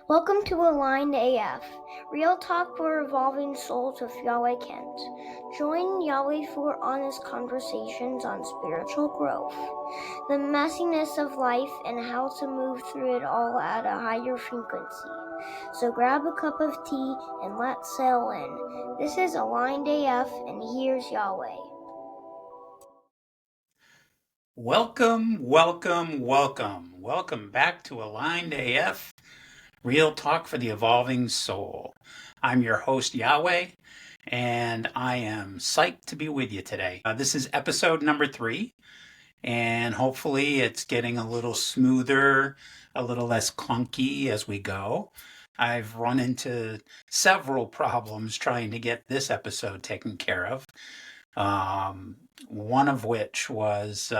Welcome to Aligned AF, real talk for evolving souls with Yahweh Kent. Join Yahweh for honest conversations on spiritual growth, the messiness of life, and how to move through it all at a higher frequency. So grab a cup of tea and let's sail in. This is Aligned AF, and here's Yahweh. Welcome back to Aligned AF, Real Talk for the Evolving Soul. I'm your host, Yahweh, and I am psyched to be with you today. This is episode number 3, and hopefully it's getting a little smoother, a little less clunky as we go. I've run into several problems trying to get this episode taken care of. One of which was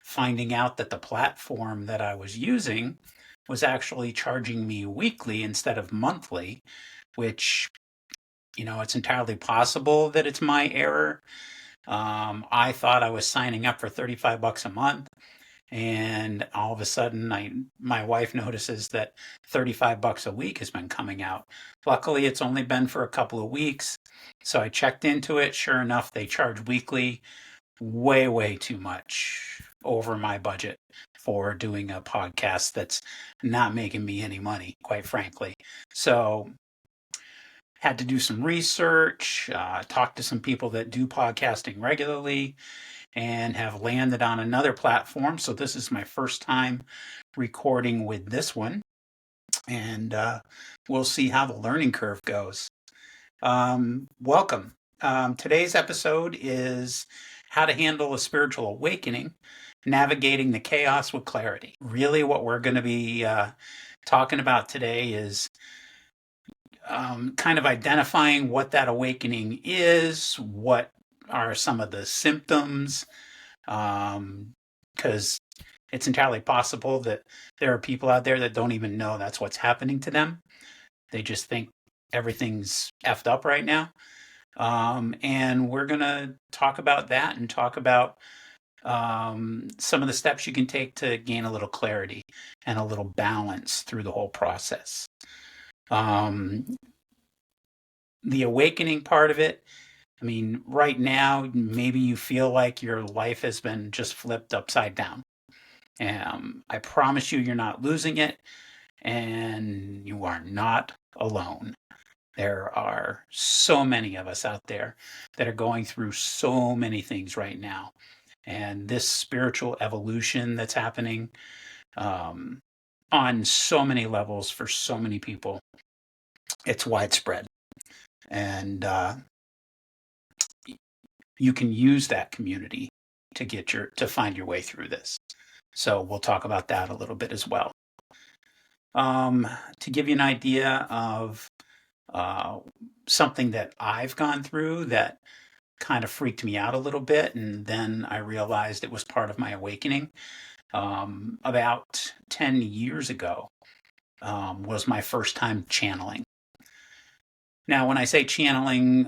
finding out that the platform that I was using was actually charging me weekly instead of monthly, which, it's entirely possible that it's my error. I thought I was signing up for $35 a month, and all of a sudden my wife notices that $35 a week has been coming out. Luckily, it's only been for a couple of weeks, so I checked into it. Sure enough, they charge weekly, way too much over my budget for doing a podcast that's not making me any money, quite frankly. So had to do some research, talk to some people that do podcasting regularly, and have landed on another platform. So this is my first time recording with this one, and we'll see how the learning curve goes. Welcome. Today's episode is how to handle a spiritual awakening, navigating the chaos with clarity. Really, what we're going to be talking about today is kind of identifying what that awakening is, what are some of the symptoms, because it's entirely possible that there are people out there that don't even know that's what's happening to them. They just think everything's effed up right now. And we're going to talk about that and talk about some of the steps you can take to gain a little clarity and a little balance through the whole process. The awakening part of it, right now, maybe you feel like your life has been just flipped upside down. I promise you're not losing it, and you are not alone. There are so many of us out there that are going through so many things right now. And this spiritual evolution that's happening on so many levels for so many people, it's widespread. And you can use that community to find your way through this. So we'll talk about that a little bit as well. To give you an idea of something that I've gone through that kind of freaked me out a little bit, and then I realized it was part of my awakening. About 10 years ago was my first time channeling. Now, when I say channeling,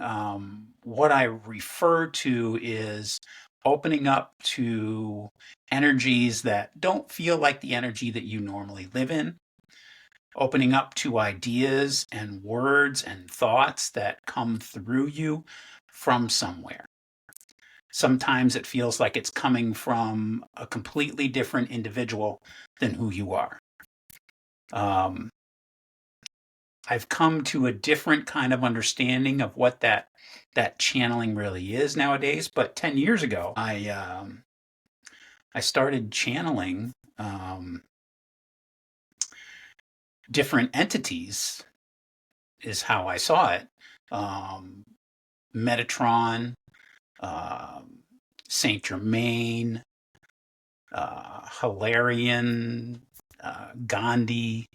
what I refer to is opening up to energies that don't feel like the energy that you normally live in, opening up to ideas and words and thoughts that come through you from somewhere. Sometimes it feels like it's coming from a completely different individual than who you are. I've come to a different kind of understanding of what that channeling really is nowadays. But 10 years ago, I started channeling different entities, is how I saw it. Metatron, Saint Germain, Hilarion, Gandhi,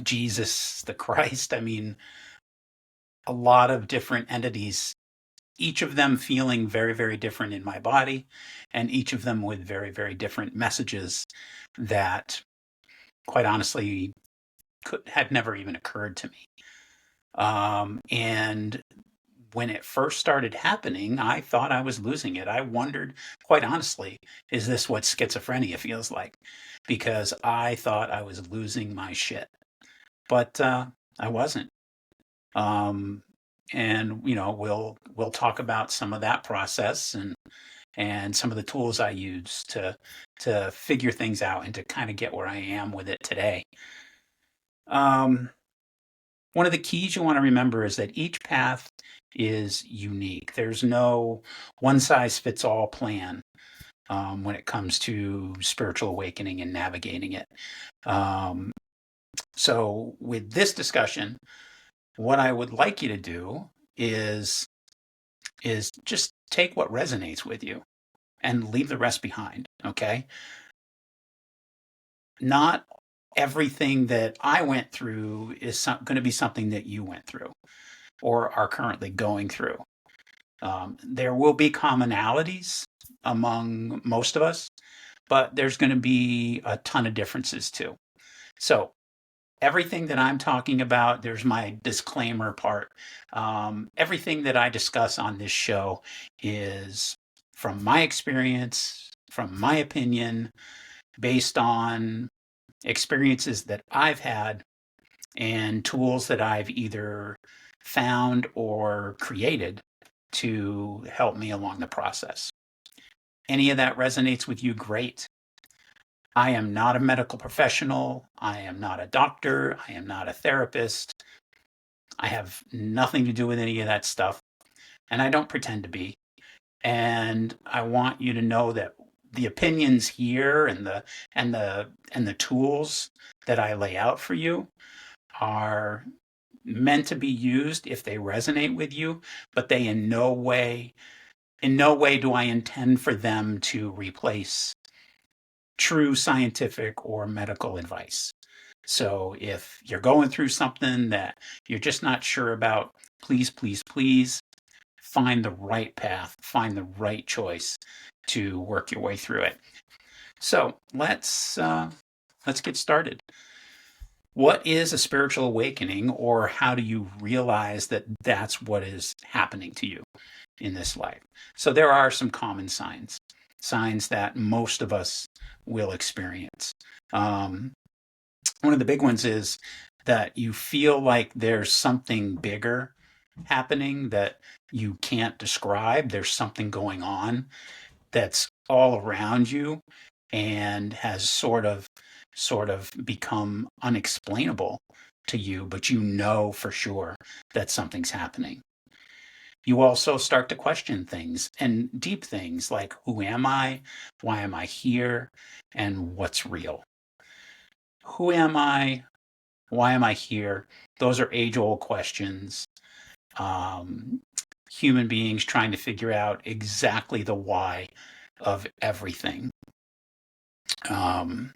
Jesus the Christ. A lot of different entities, each of them feeling very, very different in my body, and each of them with very, very different messages that, quite honestly, had never even occurred to me. And when it first started happening, I thought I was losing it. I wondered, quite honestly, is this what schizophrenia feels like? Because I thought I was losing my shit. but I wasn't. Um, and we'll talk about some of that process and some of the tools I use to figure things out and to kind of get where I am with it today. Um, One of the keys you want to remember is that each path is unique. There's no one size fits all plan when it comes to spiritual awakening and navigating it. Um, so, with this discussion, what I would like you to do is just take what resonates with you and leave the rest behind. Okay, not everything that I went through is going to be something that you went through or are currently going through. There will be commonalities among most of us, but there's going to be a ton of differences too. So, everything that I'm talking about, there's my disclaimer part. Everything that I discuss on this show is from my experience, from my opinion, based on experiences that I've had and tools that I've either found or created to help me along the process. Any of that resonates with you, great. I am not a medical professional. I am not a doctor. I am not a therapist. I have nothing to do with any of that stuff. And I don't pretend to be. And I want you to know that the opinions here and the tools that I lay out for you are meant to be used if they resonate with you, but they in no way do I intend for them to replace true scientific or medical advice. So if you're going through something that you're just not sure about, please, please, please find the right path, find the right choice to work your way through it. So let's get started. What is a spiritual awakening, or how do you realize that that's what is happening to you in this life? So there are some common signs that most of us will experience. Um, One of the big ones is that you feel like there's something bigger happening that you can't describe. There's something going on that's all around you and has sort of become unexplainable to you, but you know for sure that something's happening. You also start to question things and deep things like, who am I? Why am I here? And what's real? Who am I? Why am I here? Those are age old questions. Um, Human beings trying to figure out exactly the why of everything. Um,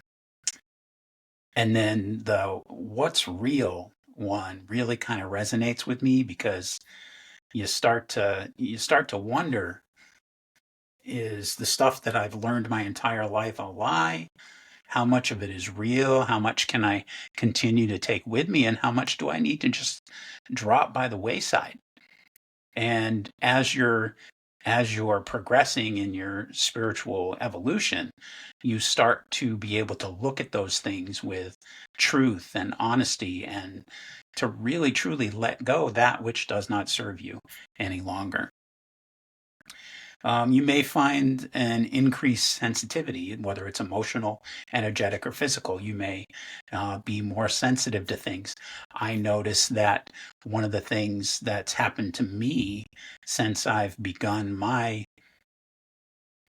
and then the what's real one really kind of resonates with me because you start to wonder, is the stuff that I've learned my entire life a lie? How much of it is real? How much can I continue to take with me? And how much do I need to just drop by the wayside? And as you're progressing in your spiritual evolution, you start to be able to look at those things with truth and honesty and to really truly let go that which does not serve you any longer. You may find an increased sensitivity, whether it's emotional, energetic, or physical. You may be more sensitive to things. I notice that one of the things that's happened to me since I've begun my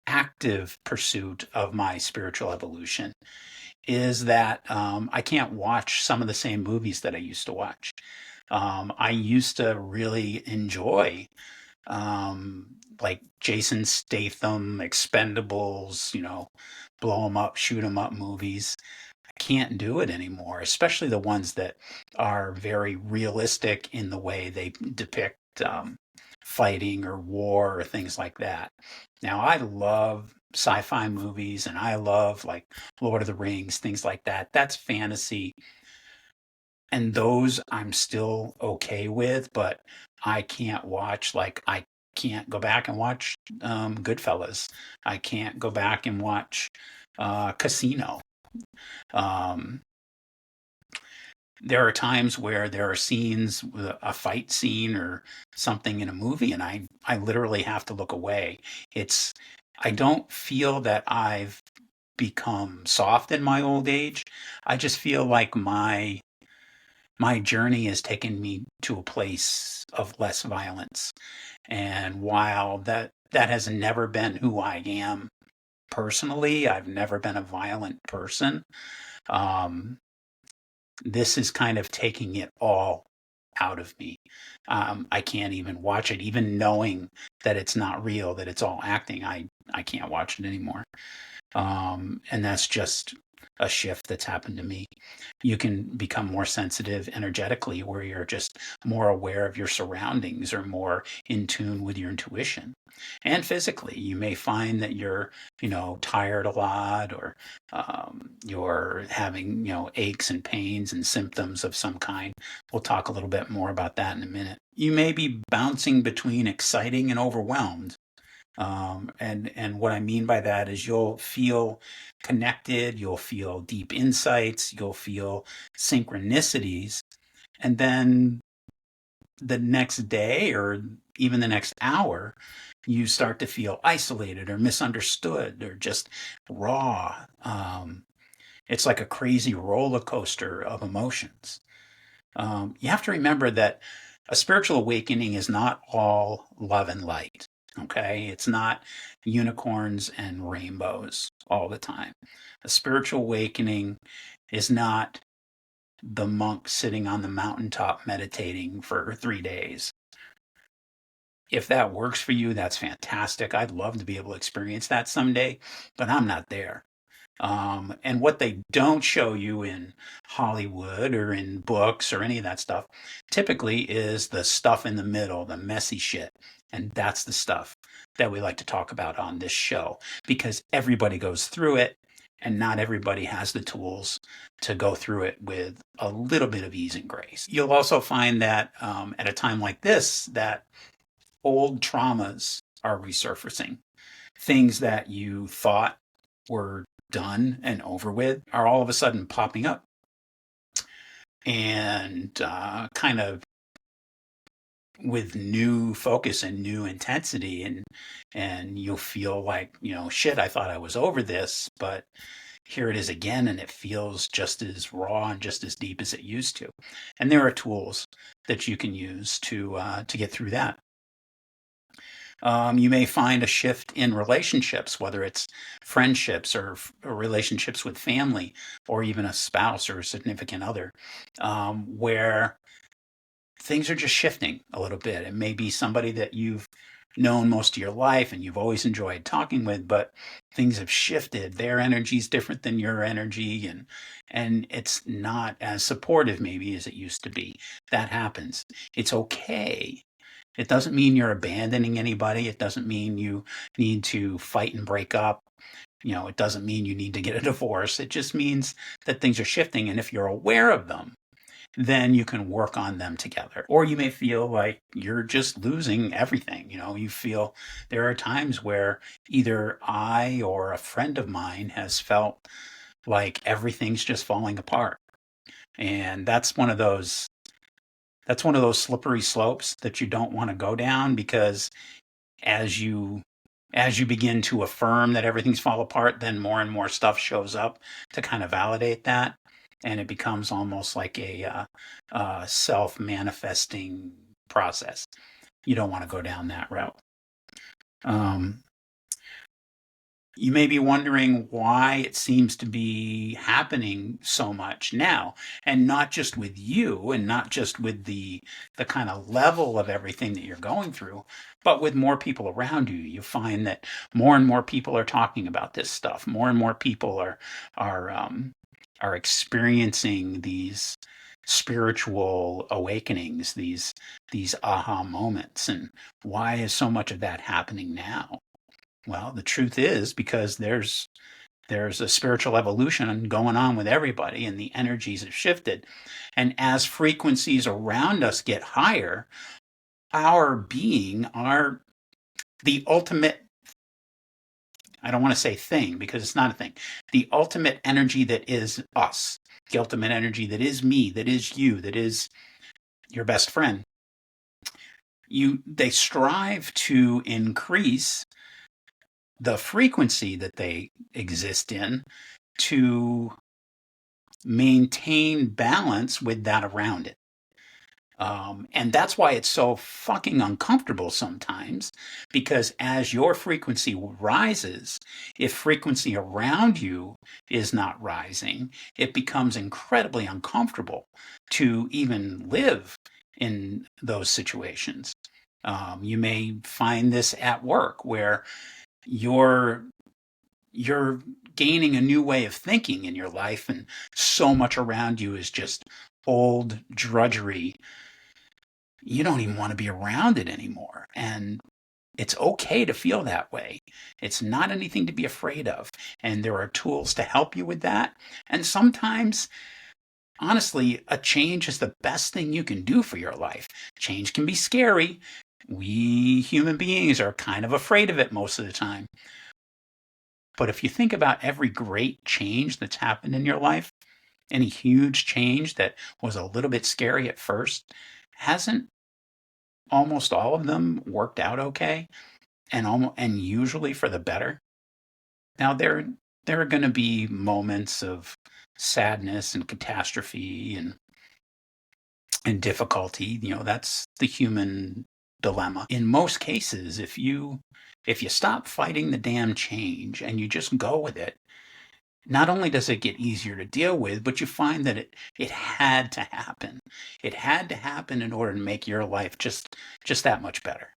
active pursuit of my spiritual evolution is that I can't watch some of the same movies that I used to watch. I used to really enjoy like Jason Statham, Expendables, blow 'em up, shoot 'em up movies. I can't do it anymore, especially the ones that are very realistic in the way they depict fighting or war or things like that. Now, I love sci-fi movies and I love like Lord of the Rings, things like that. That's fantasy, and those I'm still okay with, but I can't watch, like, I can't go back and watch Goodfellas. I can't go back and watch Casino. Um, There are times where there are scenes, a fight scene or something in a movie, and I literally have to look away. It's, I don't feel that I've become soft in my old age. I just feel like my journey has taken me to a place of less violence. And while that has never been who I am personally, I've never been a violent person. Um, this is kind of taking it all out of me. I can't even watch it, even knowing that it's not real, that it's all acting. I can't watch it anymore. And that's just a shift that's happened to me. You can become more sensitive energetically, where you're just more aware of your surroundings or more in tune with your intuition. And physically, you may find that you're, tired a lot, or you're having, aches and pains and symptoms of some kind. We'll talk a little bit more about that in a minute. You may be bouncing between exciting and overwhelmed. And what I mean by that is you'll feel connected, you'll feel deep insights, you'll feel synchronicities, and then the next day or even the next hour, you start to feel isolated or misunderstood or just raw. It's like a crazy roller coaster of emotions. You have to remember that a spiritual awakening is not all love and light. Okay. It's not unicorns and rainbows all the time. A spiritual awakening is not the monk sitting on the mountaintop meditating for 3 days. If that works for you, that's fantastic. I'd love to be able to experience that someday, but I'm not there. And what they don't show you in Hollywood or in books or any of that stuff typically is the stuff in the middle, the messy shit. And that's the stuff that we like to talk about on this show, because everybody goes through it and not everybody has the tools to go through it with a little bit of ease and grace. You'll also find that at a time like this, that old traumas are resurfacing. Things that you thought were done and over with are all of a sudden popping up, and kind of with new focus and new intensity, and you'll feel like, shit, I thought I was over this, but here it is again, and it feels just as raw and just as deep as it used to. And there are tools that you can use to get through that. You may find a shift in relationships, whether it's friendships or relationships with family, or even a spouse or a significant other, where things are just shifting a little bit. It may be somebody that you've known most of your life and you've always enjoyed talking with, but things have shifted. Their energy is different than your energy, and it's not as supportive maybe as it used to be. That happens. It's okay. It doesn't mean you're abandoning anybody. It doesn't mean you need to fight and break up. It doesn't mean you need to get a divorce. It just means that things are shifting. And if you're aware of them, then you can work on them together. Or you may feel like you're just losing everything. You feel there are times where either I or a friend of mine has felt like everything's just falling apart. And that's one of those slippery slopes that you don't want to go down, because as you begin to affirm that everything's fall apart, then more and more stuff shows up to kind of validate that, and it becomes almost like a self-manifesting process. You don't want to go down that route. Um, you may be wondering why it seems to be happening so much now, and not just with you, and not just with the kind of level of everything that you're going through, but with more people around you. You find that more and more people are talking about this stuff. More and more people are experiencing these spiritual awakenings, these aha moments. And why is so much of that happening now? Well, the truth is because there's a spiritual evolution going on with everybody, and the energies have shifted. And as frequencies around us get higher, our being, the ultimate, I don't want to say thing because it's not a thing. The ultimate energy that is us, the ultimate energy that is me, that is you, that is your best friend. They strive to increase the frequency that they exist in to maintain balance with that around it. And that's why it's so fucking uncomfortable sometimes, because as your frequency rises, if frequency around you is not rising, it becomes incredibly uncomfortable to even live in those situations. You may find this at work where you're you're gaining a new way of thinking in your life, and so much around you is just old drudgery. You don't even want to be around it anymore. And it's okay to feel that way. It's not anything to be afraid of. And there are tools to help you with that. And sometimes, honestly, a change is the best thing you can do for your life. Change can be scary. We human beings are kind of afraid of it most of the time. But if you think about every great change that's happened in your life, any huge change that was a little bit scary at first, hasn't almost all of them worked out okay, and usually for the better? Now there are going to be moments of sadness and catastrophe and difficulty. That's the human dilemma. In most cases, if you stop fighting the damn change and you just go with it, not only does it get easier to deal with, but you find that it had to happen. It had to happen in order to make your life just that much better.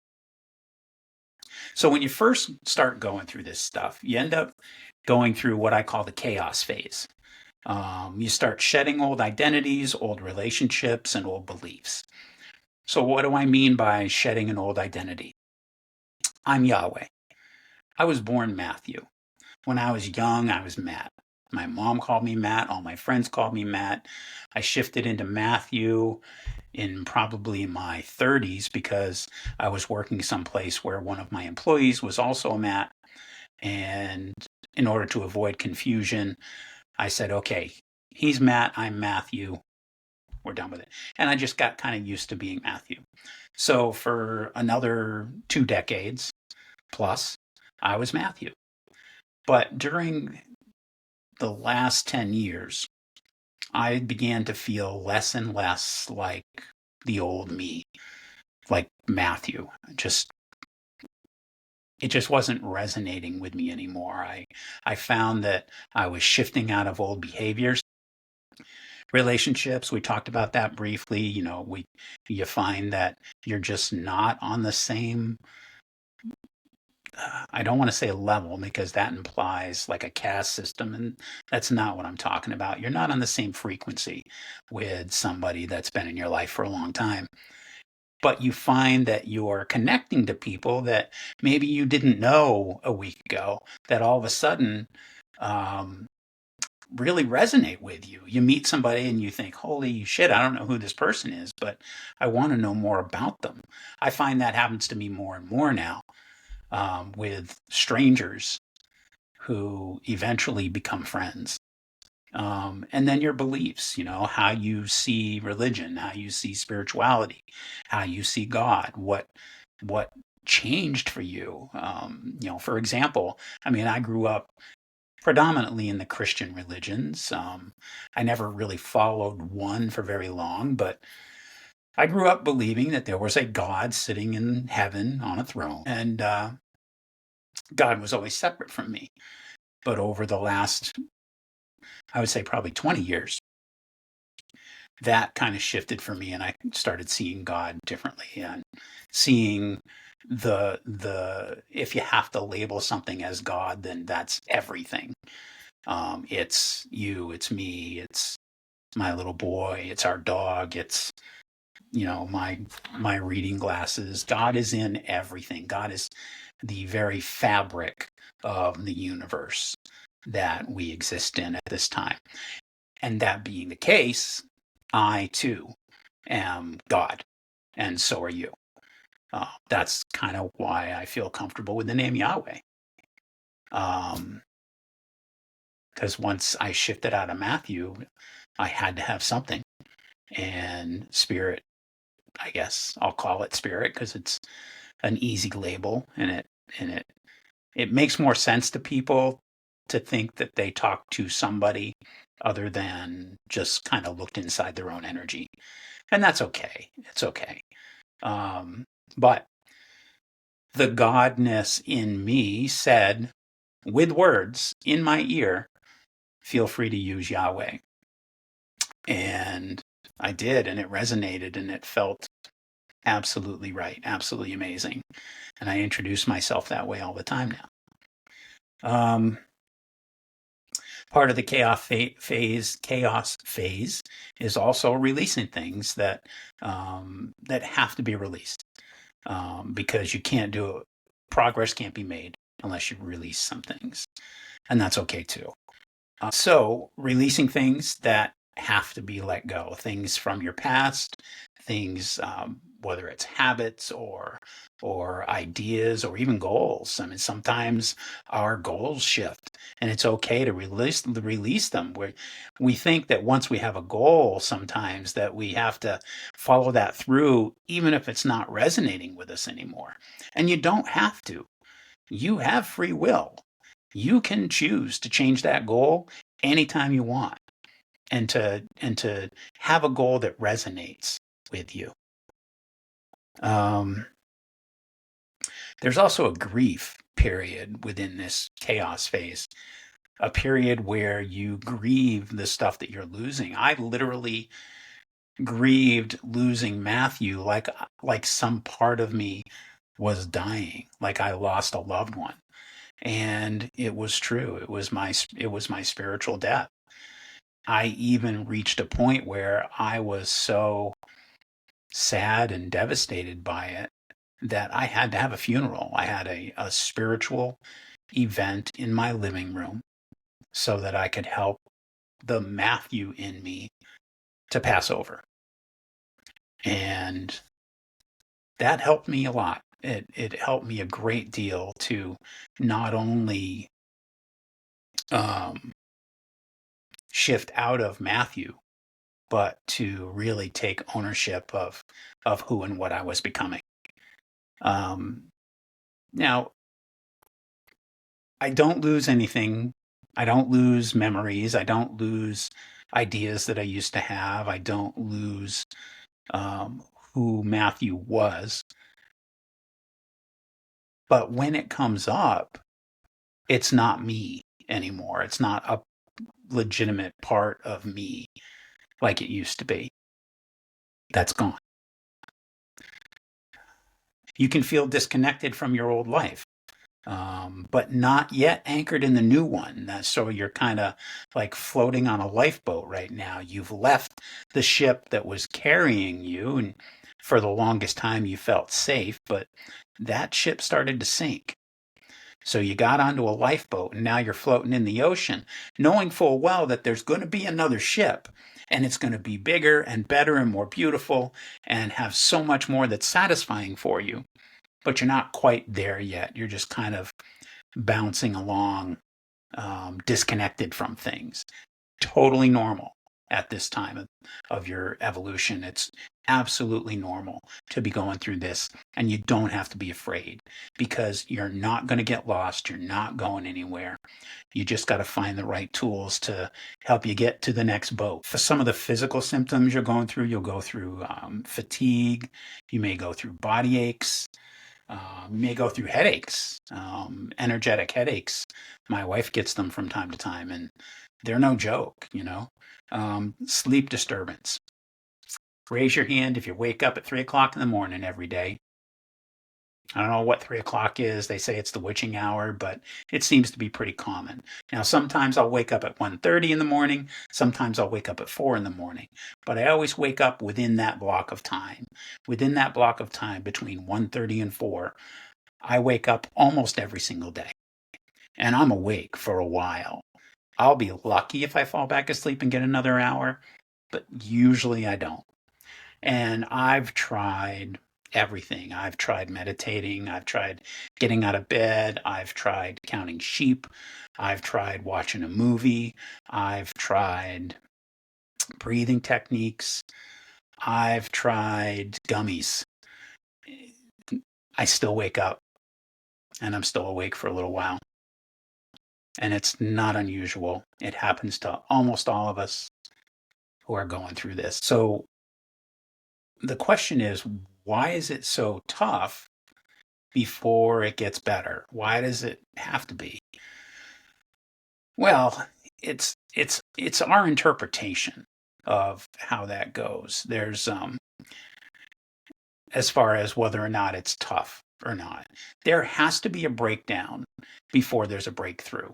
So when you first start going through this stuff, you end up going through what I call the chaos phase. You start shedding old identities, old relationships, and old beliefs. So what do I mean by shedding an old identity? I'm Yahweh. I was born Matthew. When I was young, I was Matt. My mom called me Matt. All my friends called me Matt. I shifted into Matthew in probably my 30s because I was working someplace where one of my employees was also a Matt. And in order to avoid confusion, I said, okay, he's Matt, I'm Matthew. We're done with it. And I just got kind of used to being Matthew. So for another 2 decades plus, I was Matthew. But during the last 10 years, I began to feel less and less like the old me, like Matthew. It just wasn't resonating with me anymore. I found that I was shifting out of old behaviors. Relationships, we talked about that briefly. You find that you're just not on the same, I don't want to say level because that implies like a caste system, and that's not what I'm talking about. You're not on the same frequency with somebody that's been in your life for a long time. But you find that you're connecting to people that maybe you didn't know a week ago, that all of a sudden really resonate with you. You meet somebody and you think, holy shit, I don't know who this person is, but I want to know more about them. I find that happens to me more and more now with strangers who eventually become friends. And then your beliefs, how you see religion, how you see spirituality, how you see God, what changed for you. For example, I grew up predominantly in the Christian religions. I never really followed one for very long, but I grew up believing that there was a God sitting in heaven on a throne, and God was always separate from me. But over the last, I would say probably 20 years, that kind of shifted for me, and I started seeing God differently and seeing the if you have to label something as God, then that's everything. It's you, it's me, it's my little boy, it's our dog, it's my reading glasses. God is in everything. God is the very fabric of the universe that we exist in at this time. And that being the case, I too am God, and so are you. That's kind of why I feel comfortable with the name Yahweh. Because once I shifted out of Matthew, I had to have something. And spirit, I guess I'll call it spirit because it's an easy label, and it makes more sense to people to think that they talk to somebody other than just kind of looked inside their own energy. And that's okay. It's okay. But the godness in me said, with words in my ear, feel free to use Yahweh. And I did, and it resonated, and it felt absolutely right, absolutely amazing. And I introduce myself that way all the time now. Part of the chaos phase is also releasing things that that have to be released, because you can't do it. Progress can't be made unless you release some things, and that's okay too. So releasing things that have to be let go, things from your past, things, whether it's habits or ideas or even goals. I mean, sometimes our goals shift, and it's okay to release them. We think that once we have a goal, sometimes that we have to follow that through, even if it's not resonating with us anymore. And you don't have to. You have free will. You can choose to change that goal anytime you want, and to have a goal that resonates with you. There's also a grief period within this chaos phase, a period where you grieve the stuff that you're losing. I literally grieved losing Matthew like some part of me was dying, like I lost a loved one. And it was true. It was my spiritual death. I even reached a point where I was so sad and devastated by it that I had to have a funeral. I had a spiritual event in my living room so that I could help the Matthew in me to pass over. And that helped me a lot. It helped me a great deal to not only um, shift out of Matthew, but to really take ownership of who and what I was becoming. Now, I don't lose anything. I don't lose memories. I don't lose ideas that I used to have. I don't lose um, who Matthew was. But when it comes up, it's not me anymore. It's not a legitimate part of me like it used to be. That's gone. You can feel disconnected from your old life, but not yet anchored in the new one. So you're kind of like floating on a lifeboat right now. You've left the ship that was carrying you, and for the longest time you felt safe, but that ship started to sink. So you got onto a lifeboat, and now you're floating in the ocean, knowing full well that there's going to be another ship, and it's going to be bigger and better and more beautiful and have so much more that's satisfying for you. But you're not quite there yet. You're just kind of bouncing along, disconnected from things. Totally normal at this time of your evolution. It's absolutely normal to be going through this, and you don't have to be afraid because you're not going to get lost. You're not going anywhere. You just got to find the right tools to help you get to the next boat. For some of the physical symptoms you're going through, you'll go through fatigue. You may go through body aches. You may go through headaches, energetic headaches. My wife gets them from time to time, and they're no joke, you know. Sleep disturbance. Raise your hand if you wake up at 3 o'clock in the morning every day. I don't know what 3 o'clock is. They say it's the witching hour, but it seems to be pretty common. Now, sometimes I'll wake up at 1:30 in the morning. Sometimes I'll wake up at 4 in the morning. But I always wake up within that block of time. Within that block of time between 1:30 and 4, I wake up almost every single day. And I'm awake for a while. I'll be lucky if I fall back asleep and get another hour, but usually I don't. And I've tried everything. I've tried meditating. I've tried getting out of bed. I've tried counting sheep. I've tried watching a movie. I've tried breathing techniques. I've tried gummies. I still wake up and I'm still awake for a little while. And it's not unusual. It happens to almost all of us who are going through this. So the question is, why is it so tough before it gets better? Why does it have to be? Well, it's our interpretation of how that goes. There's as far as whether or not it's tough or not. There has to be a breakdown before there's a breakthrough.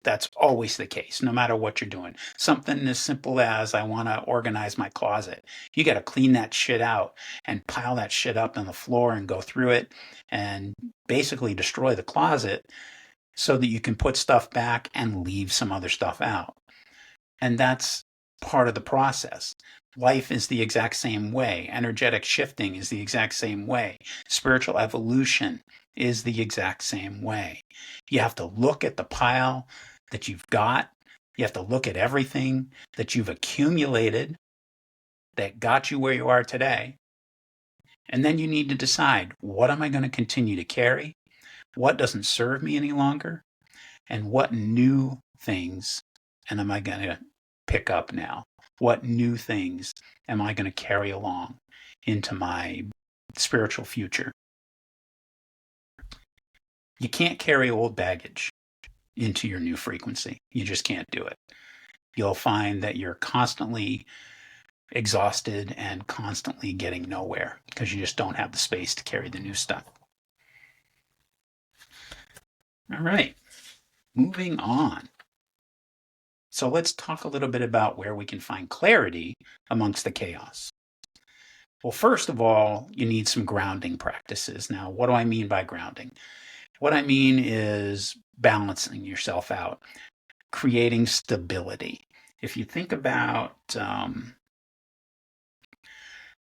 That's always the case, no matter what you're doing. Something as simple as I want to organize my closet. You got to clean that shit out and pile that shit up on the floor and go through it and basically destroy the closet so that you can put stuff back and leave some other stuff out. And that's part of the process. Life is the exact same way. Energetic shifting is the exact same way. Spiritual evolution is the exact same way. You have to look at the pile that you've got. You have to look at everything that you've accumulated that got you where you are today. And then you need to decide, what am I going to continue to carry? What doesn't serve me any longer? And what new things am I going to pick up now? What new things am I going to carry along into my spiritual future? You can't carry old baggage into your new frequency. You just can't do it. You'll find that you're constantly exhausted and constantly getting nowhere because you just don't have the space to carry the new stuff. All right, moving on. So let's talk a little bit about where we can find clarity amongst the chaos. Well, first of all, you need some grounding practices. Now, what do I mean by grounding? What I mean is balancing yourself out, creating stability. If you think about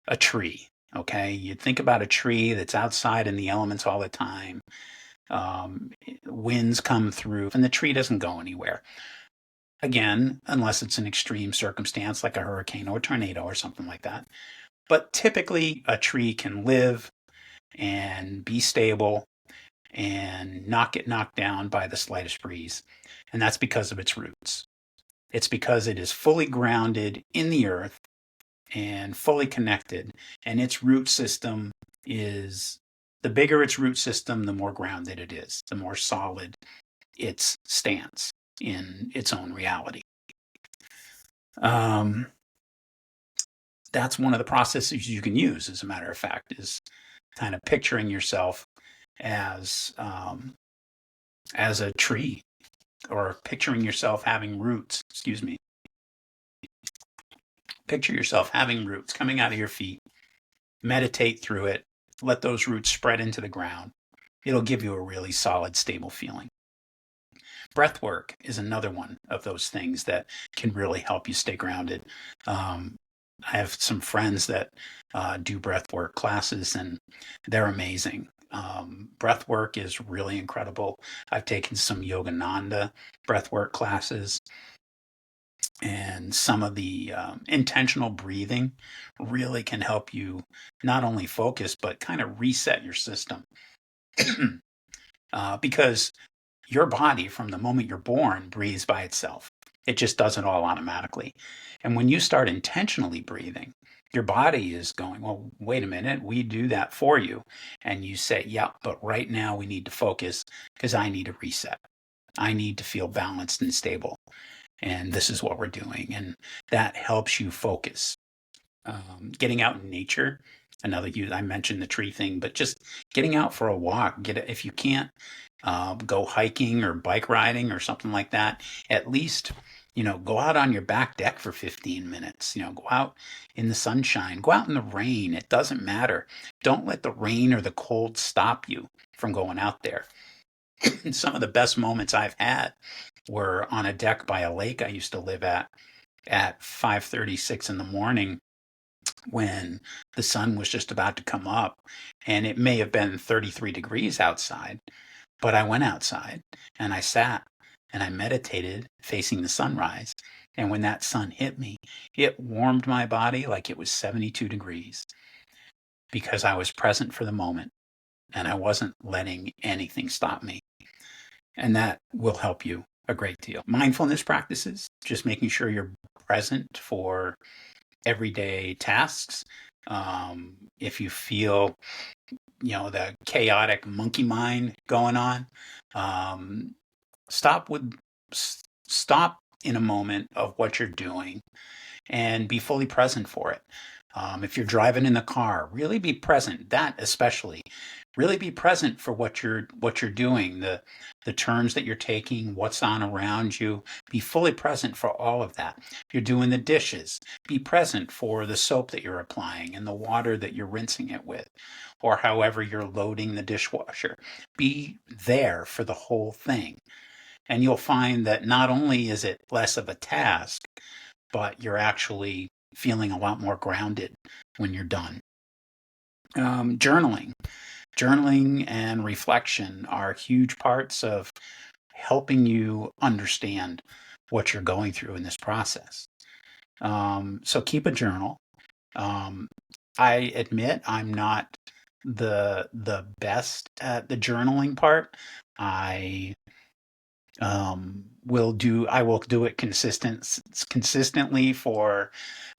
a tree, okay, you think about a tree that's outside in the elements all the time. Winds come through and the tree doesn't go anywhere. Again, unless it's an extreme circumstance like a hurricane or a tornado or something like that. But typically, a tree can live and be stable and not get knocked down by the slightest breeze. And that's because of its roots. It's because it is fully grounded in the earth and fully connected. And its root system is, the bigger its root system, the more grounded it is, the more solid its stance in its own reality. That's one of the processes you can use, as a matter of fact, is kind of picturing yourself as a tree, or picturing yourself having roots. Excuse me. Picture yourself having roots coming out of your feet. Meditate through it. Let those roots spread into the ground. It'll give you a really solid, stable feeling. Breath work is another one of those things that can really help you stay grounded. I have some friends that do breath work classes, and they're amazing. Breath work is really incredible. I've taken some Yogananda breath work classes, and some of the intentional breathing really can help you not only focus, but kind of reset your system. Because your body, from the moment you're born, breathes by itself. It just does it all automatically. And when you start intentionally breathing, your body is going, well, wait a minute, we do that for you. And you say, yeah, but right now we need to focus because I need a reset. I need to feel balanced and stable. And this is what we're doing. And that helps you focus. Getting out in nature, I mentioned the tree thing, but just getting out for a walk. If you can't go hiking or bike riding or something like that, at least, go out on your back deck for 15 minutes. Go out in the sunshine, go out in the rain. It doesn't matter. Don't let the rain or the cold stop you from going out there. Some of the best moments I've had were on a deck by a lake I used to live at 5:36 in the morning. when the sun was just about to come up, and it may have been 33 degrees outside, but I went outside and I sat and I meditated facing the sunrise. And when that sun hit me, it warmed my body like it was 72 degrees because I was present for the moment and I wasn't letting anything stop me. And that will help you a great deal. Mindfulness practices, just making sure you're present for everyday tasks. If you feel, the chaotic monkey mind going on, um, stop with stop in a moment of what you're doing and be fully present for it. If you're driving in the car, really be present. That especially, really be present for what you're doing, the turns that you're taking, what's on around you. Be fully present for all of that. If you're doing the dishes, be present for the soap that you're applying and the water that you're rinsing it with, or however you're loading the dishwasher. Be there for the whole thing. And you'll find that not only is it less of a task, but you're actually feeling a lot more grounded when you're done. Journaling. Journaling and reflection are huge parts of helping you understand what you're going through in this process. So keep a journal. I admit I'm not the best at the journaling part. I I will do it consistently for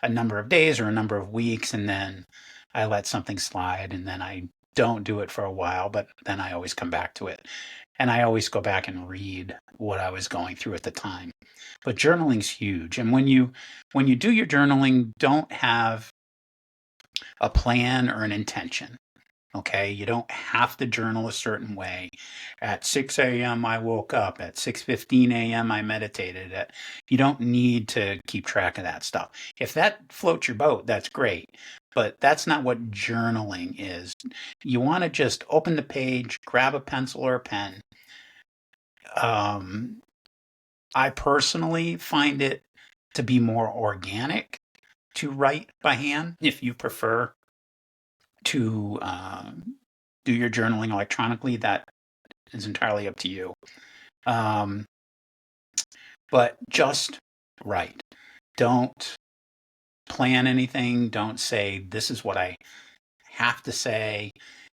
a number of days or a number of weeks, and then I let something slide, and then I don't do it for a while, but then I always come back to it. And I always go back and read what I was going through at the time. But journaling's huge. And when you do your journaling, don't have a plan or an intention. Okay, you don't have to journal a certain way. At 6 a.m. I woke up. At 6:15 a.m. I meditated. You don't need to keep track of that stuff. If that floats your boat, that's great. But that's not what journaling is. You want to just open the page, grab a pencil or a pen. I personally find it to be more organic to write by hand. If you prefer to do your journaling electronically, that is entirely up to you. But just write. Don't plan anything. Don't say, this is what I have to say.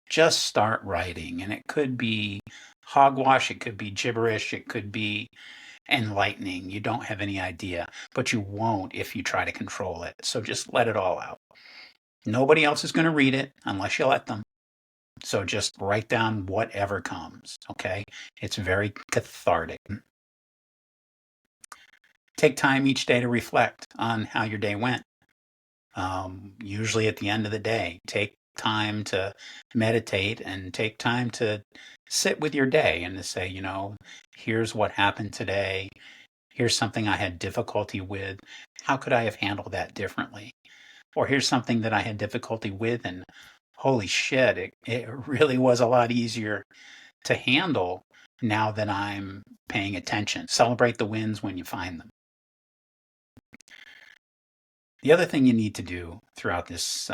Just start writing. And it could be hogwash, it could be gibberish, it could be enlightening. You don't have any idea, but you won't if you try to control it. So just let it all out. Nobody else is going to read it unless you let them. So just write down whatever comes, okay? It's very cathartic. Take time each day to reflect on how your day went. Usually at the end of the day, take time to meditate and take time to sit with your day and to say, here's what happened today. Here's something I had difficulty with. How could I have handled that differently? Or here's something that I had difficulty with, and holy shit, it really was a lot easier to handle now that I'm paying attention. Celebrate the wins when you find them. The other thing you need to do throughout this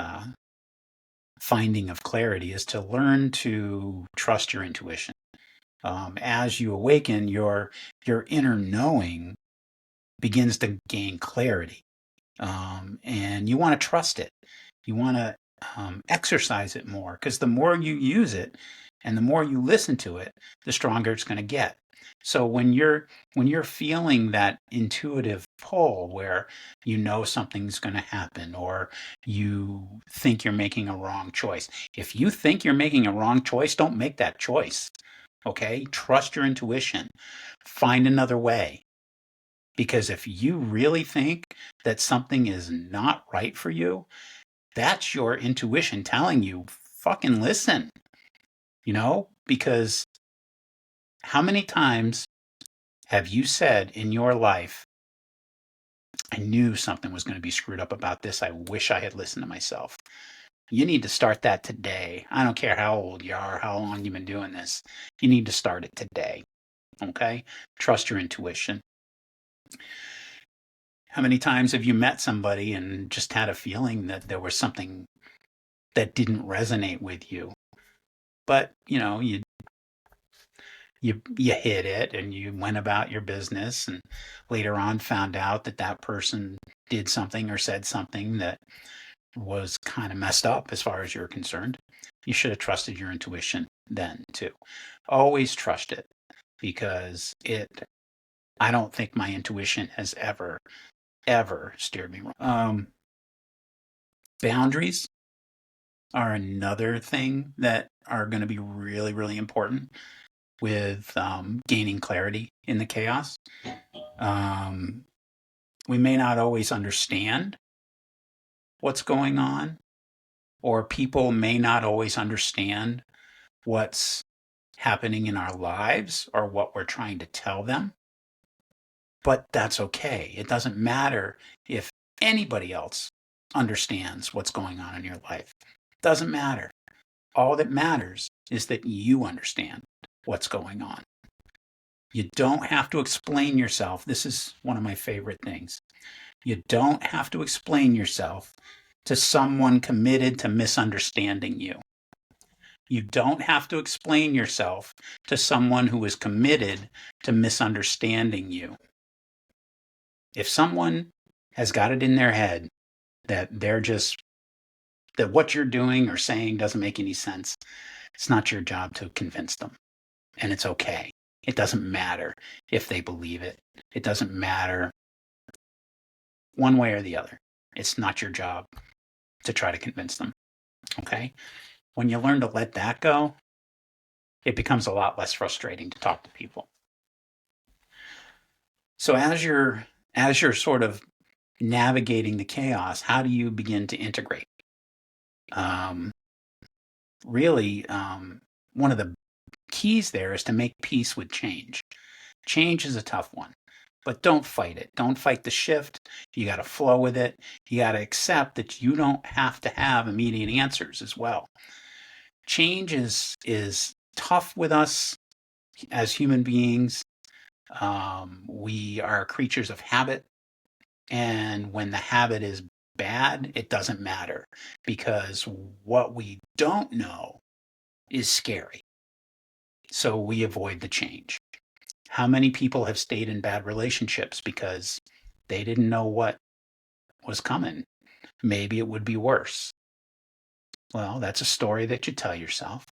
finding of clarity is to learn to trust your intuition. As you awaken, your inner knowing begins to gain clarity, and you want to trust it. You want to exercise it more, because the more you use it and the more you listen to it, the stronger it's going to get. So when you're feeling that intuitive pull where something's going to happen, or you think you're making a wrong choice, if you think you're making a wrong choice, don't make that choice. Okay? Trust your intuition. Find another way. Because if you really think that something is not right for you, that's your intuition telling you, fucking listen. Because how many times have you said in your life, I knew something was going to be screwed up about this. I wish I had listened to myself. You need to start that today. I don't care how old you are, how long you've been doing this. You need to start it today. Okay? Trust your intuition. How many times have you met somebody and just had a feeling that there was something that didn't resonate with you? But, you hid it and you went about your business, and later on found out that that person did something or said something that was kind of messed up as far as you're concerned. You should have trusted your intuition then too. Always trust it, because I don't think my intuition has ever steered me wrong. Boundaries are another thing that are going to be really, really important with gaining clarity in the chaos. Um, we may not always understand what's going on, or people may not always understand what's happening in our lives or what we're trying to tell them. But that's okay. It doesn't matter if anybody else understands what's going on in your life. It doesn't matter. All that matters is that you understand what's going on. You don't have to explain yourself. This is one of my favorite things. You don't have to explain yourself to someone committed to misunderstanding you. You don't have to explain yourself to someone who is committed to misunderstanding you. If someone has got it in their head that that what you're doing or saying doesn't make any sense, it's not your job to convince them. And it's okay. It doesn't matter if they believe it. It doesn't matter one way or the other. It's not your job to try to convince them. Okay? When you learn to let that go, it becomes a lot less frustrating to talk to people. So as you're sort of navigating the chaos, how do you begin to integrate? Really, one of the keys there is to make peace with change. Change is a tough one, but don't fight it. Don't fight the shift. You got to flow with it. You got to accept that you don't have to have immediate answers as well. Change is tough with us as human beings. We are creatures of habit. And when the habit is bad, it doesn't matter, because what we don't know is scary. So we avoid the change. How many people have stayed in bad relationships because they didn't know what was coming? Maybe it would be worse. Well, that's a story that you tell yourself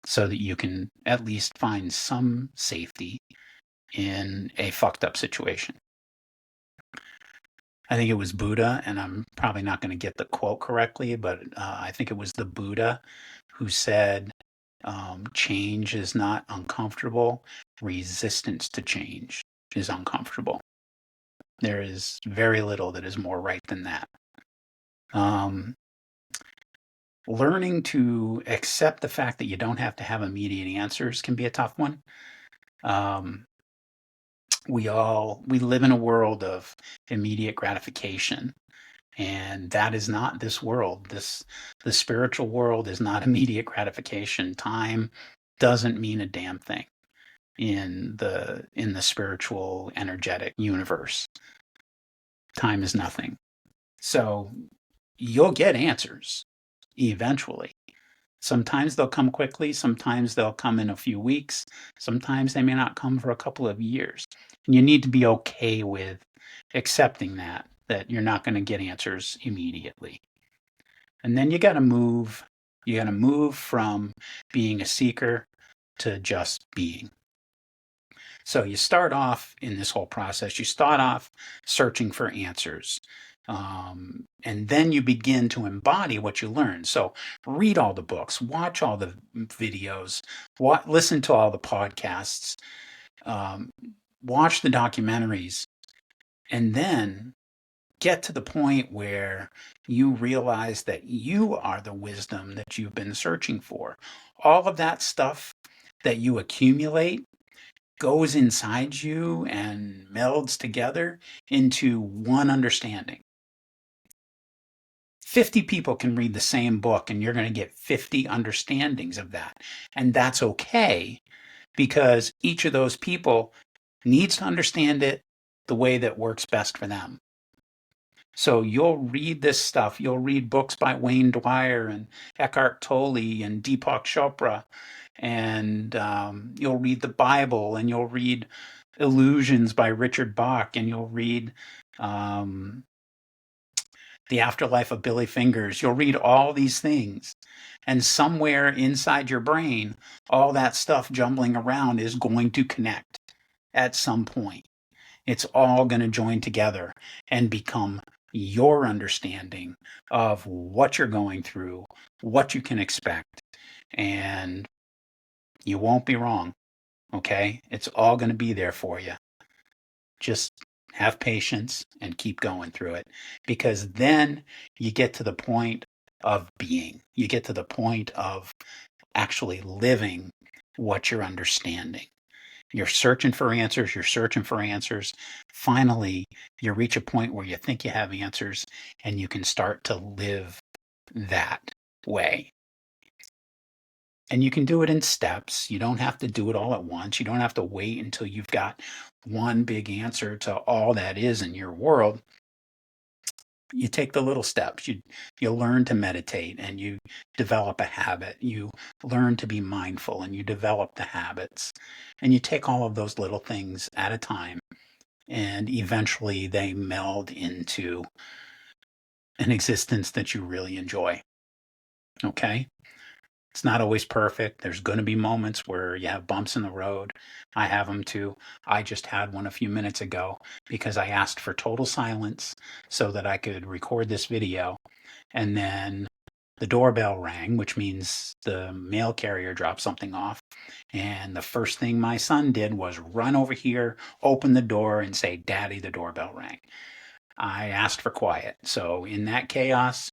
so that you can at least find some safety in a fucked up situation. I think it was Buddha, and I'm probably not going to get the quote correctly, but I think it was the Buddha who said, change is not uncomfortable. Resistance to change is uncomfortable. There is very little that is more right than that. Learning to accept the fact that you don't have to have immediate answers can be a tough one. We live in a world of immediate gratification, and that is not this world. The spiritual world is not immediate gratification. Time doesn't mean a damn thing in the spiritual energetic universe. Time is nothing. So you'll get answers eventually. Sometimes they'll come quickly, sometimes they'll come in a few weeks, sometimes they may not come for a couple of years. And you need to be okay with accepting that you're not going to get answers immediately. And then you got to move from being a seeker to just being. So you start off in this whole process, you start off searching for answers. And then you begin to embody what you learn. So read all the books, watch all the videos, listen to all the podcasts, watch the documentaries, and then get to the point where you realize that you are the wisdom that you've been searching for. All of that stuff that you accumulate goes inside you and melds together into one understanding. 50 people can read the same book and you're going to get 50 understandings of that. And that's okay, because each of those people needs to understand it the way that works best for them. So you'll read this stuff. You'll read books by Wayne Dwyer and Eckhart Tolle and Deepak Chopra, and you'll read the Bible, and you'll read Illusions by Richard Bach, and you'll read um, The Afterlife of Billy Fingers. You'll read all these things, and somewhere inside your brain, all that stuff jumbling around is going to connect at some point. It's all going to join together and become your understanding of what you're going through, what you can expect, and you won't be wrong. Okay? It's all going to be there for you. Just have patience and keep going through it, because then you get to the point of being. You get to the point of actually living what you're understanding. You're searching for answers. You're searching for answers. Finally, you reach a point where you think you have answers, and you can start to live that way. And you can do it in steps. You don't have to do it all at once. You don't have to wait until you've got one big answer to all that is in your world. You take the little steps. You learn to meditate, and you develop a habit. You learn to be mindful, and you develop the habits. And you take all of those little things at a time, and eventually they meld into an existence that you really enjoy. Okay? It's not always perfect. There's going to be moments where you have bumps in the road. I have them too. I just had one a few minutes ago because I asked for total silence so that I could record this video. And then the doorbell rang, which means the mail carrier dropped something off. And the first thing my son did was run over here, open the door, and say, "Daddy, the doorbell rang." I asked for quiet. So in that chaos,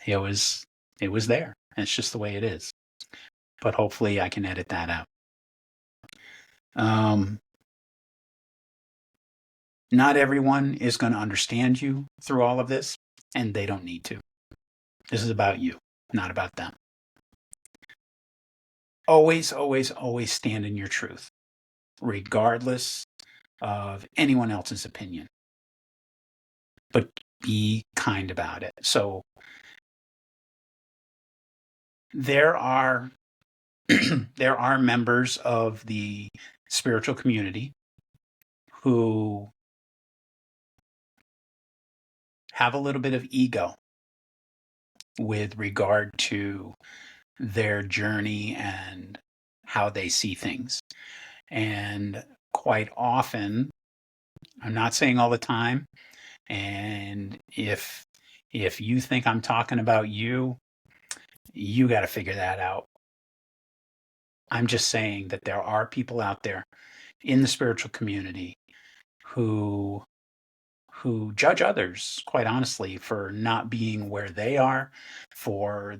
it was there. It's just the way it is. But hopefully I can edit that out. Not everyone is going to understand you through all of this, and they don't need to. This is about you, not about them. Always, always, always stand in your truth, regardless of anyone else's opinion. But be kind about it. So there are there are members of the spiritual community who have a little bit of ego with regard to their journey and how they see things. And quite often, I'm not saying all the time, and if you think I'm talking about you, you got to figure that out. I'm just saying that there are people out there in the spiritual community who judge others, quite honestly, for not being where they are, for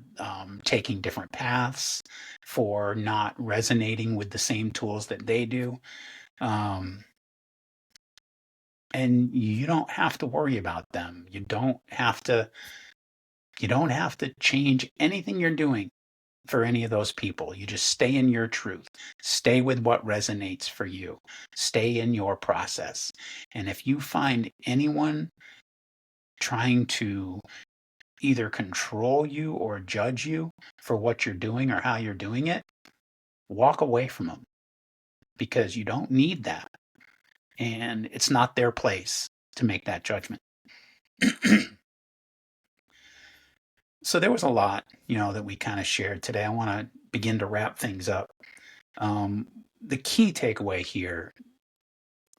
taking different paths, for not resonating with the same tools that they do. And you don't have to worry about them. You don't have to change anything you're doing for any of those people. You just stay in your truth. Stay with what resonates for you. Stay in your process. And if you find anyone trying to either control you or judge you for what you're doing or how you're doing it, walk away from them, because you don't need that. And it's not their place to make that judgment. So there was a lot, that we kind of shared today. I want to begin to wrap things up. The key takeaway here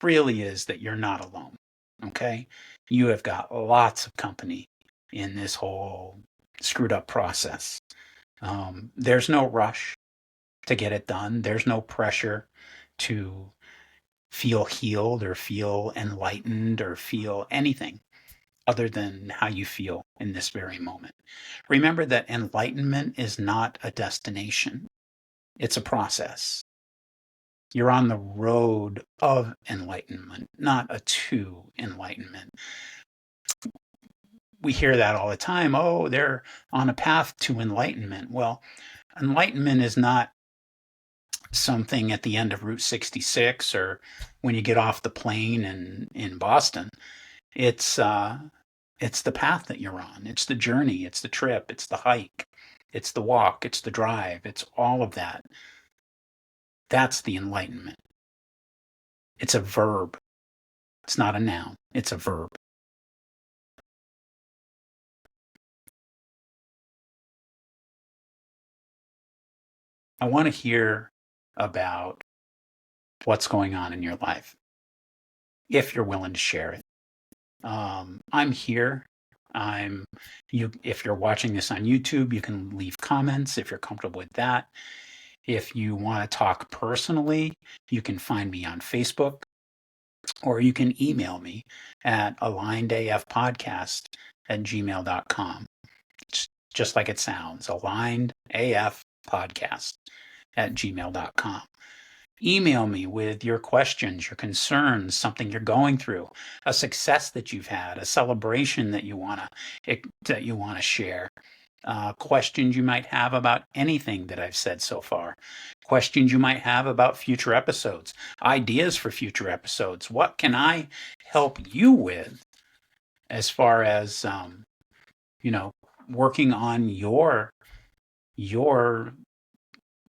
really is that you're not alone. Okay? You have got lots of company in this whole screwed up process. There's no rush to get it done. There's no pressure to feel healed or feel enlightened or feel anything other than how you feel in this very moment. Remember that enlightenment is not a destination. It's a process. You're on the road of enlightenment, not a to enlightenment. We hear that all the time. Oh, they're on a path to enlightenment. Well, enlightenment is not something at the end of Route 66 or when you get off the plane in Boston. It's the path that you're on. It's the journey. It's the trip. It's the hike. It's the walk. It's the drive. It's all of that. That's the enlightenment. It's a verb. It's not a noun. It's a verb. I want to hear about what's going on in your life, if you're willing to share it. I'm here. If you're watching this on YouTube, you can leave comments if you're comfortable with that. If you want to talk personally, you can find me on Facebook, or you can email me at alignedafpodcast@gmail.com. It's just like it sounds, alignedafpodcast@gmail.com. Email me with your questions, your concerns, something you're going through, a success that you've had, a celebration that you want to share, questions you might have about anything that I've said so far, questions you might have about future episodes, ideas for future episodes. What can I help you with as far as working on your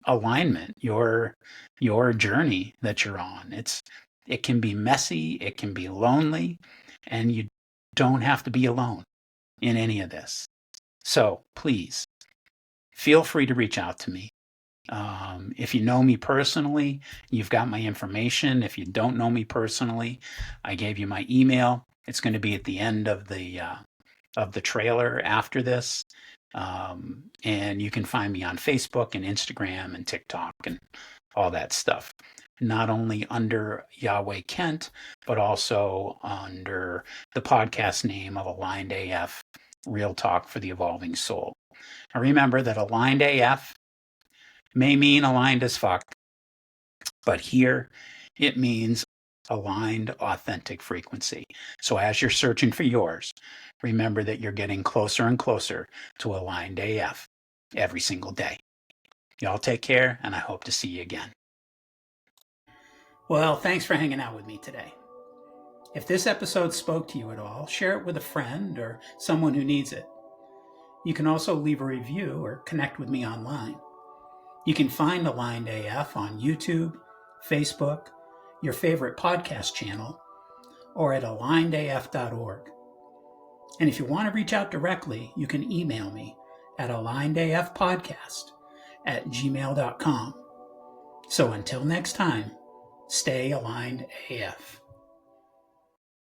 alignment, your journey that you're on. It can be messy, it can be lonely, and you don't have to be alone in any of this. So please feel free to reach out to me. If you know me personally, you've got my information. If you don't know me personally, I gave you my email. It's going to be at the end of the trailer after this. And you can find me on Facebook and Instagram and TikTok and all that stuff. Not only under Yahweh Kent, but also under the podcast name of Aligned AF, Real Talk for the Evolving Soul. And remember that Aligned AF may mean aligned as fuck, but here it means aligned, authentic frequency. So as you're searching for yours, remember that you're getting closer and closer to aligned AF every single day. Y'all take care, and I hope to see you again. Well, thanks for hanging out with me today. If this episode spoke to you at all, share it with a friend or someone who needs it. You can also leave a review or connect with me online. You can find Aligned AF on YouTube, Facebook, your favorite podcast channel, or at alignedaf.org. And if you want to reach out directly, you can email me at alignedafpodcast@gmail.com. So until next time, stay aligned AF.